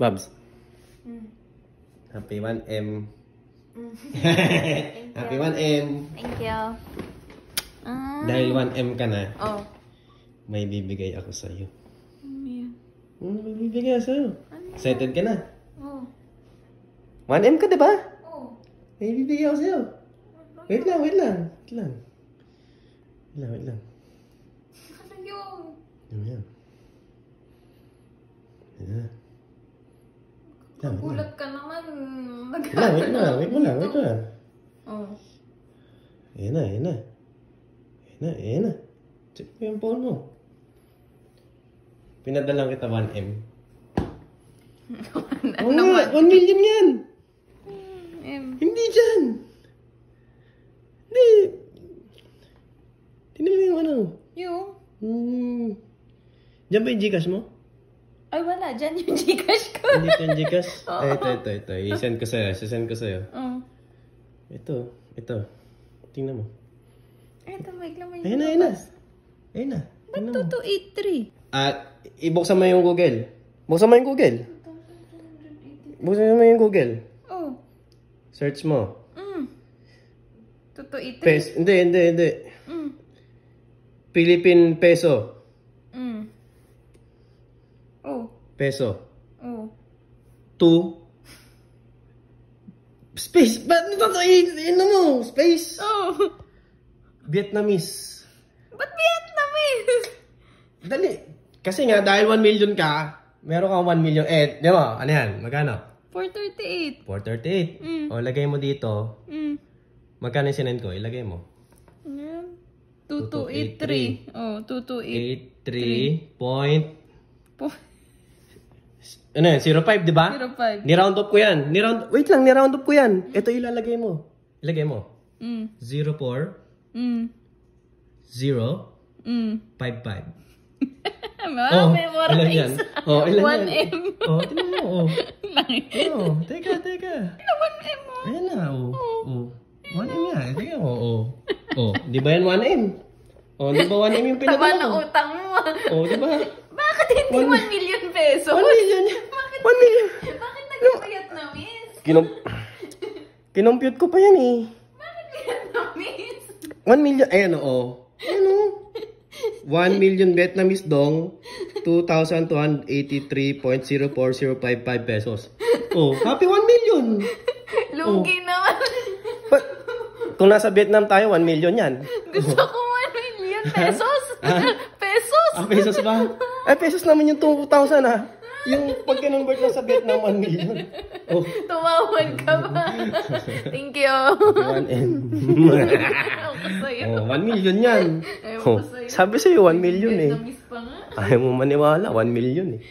Babs. Mm. Happy 1M. Mm. Happy 1M. Thank you. Dahil 1M ka na, Oh. may bibigay ako sa'yo. Ano May bibigay ako sa'yo. Excited ka na? Oh. 1M ka, diba? Oh. May bibigay ako sa'yo. Wait lang. Wait lang. Ano yun? Yan. Nagulat ka naman. Wait mo lang. Oh. Ayan na. Check mo yung phone mo. Pinadalang kita 1M. Ano naman? 1 million yan! Hindi dyan! Hindi! Tingnan mo yung ano. Yung? Diyan ba yung Gcash mo? Ay, wala. Diyan yung Gcash ko. Hindi ito yung Gcash? Ay, ito. I-send ko sa'yo. Oh. Ito. Tingnan mo. Ito, may laman yung Ayun na. Ba't 2283? Ibuksan mo yung Google. Buksan mo yung Google. Oh. Search mo. 2283? Hindi. Philippine peso. Oh. Peso. Oh. 2. Space. Ba't ano mo? Space. Oh. Vietnamese. Ba't Vietnamese? Dali. Kasi nga, dahil 1 million ka, meron kang 1 million. Di ba? Ano yan? Magkano? 438. 438. O, lagay mo dito. Magkano yung sinend ko? Ilagay mo. 2283. Oh, 2283. Point. Ano yan? 05, di ba? 05. Ni-round up ko yan. Wait lang, ni-round up ko yan. Ito ilalagay mo. Ilagay mo. 04. 0. 55. Memorize. Ilan yan? Ilan 1M. yan? Tingnan mo. Teka. Ano 1M mo? Ayan na, 1M yan. Teka mo, di ba yan 1M? Di ba 1M yung pinadala Tama mo? ng utang mo. Di ba? Bakit hindi 1 million pesos? 1 million. 1 million. Bakit nagpapayat na, miss? Kinompute ko pa yan eh. Bakit Vietnamese? 1 million. Ayan o. 1 million Vietnamese dong. 2,283.04055 pesos. Happy 1 million. Lugi naman. Kung nasa Vietnam tayo, 1 million yan. Gusto ko 1 million pesos. Pesos. Pesos ba? Pesos naman yung 2,000 Yung pag convert na sa Vietnam, 1 million. Tumawad ka ba? Thank you. 1M. 1 million yan. Sabi sa'yo, 1 million eh. Vietnamese pa nga. Ayaw mo maniwala, 1 million eh.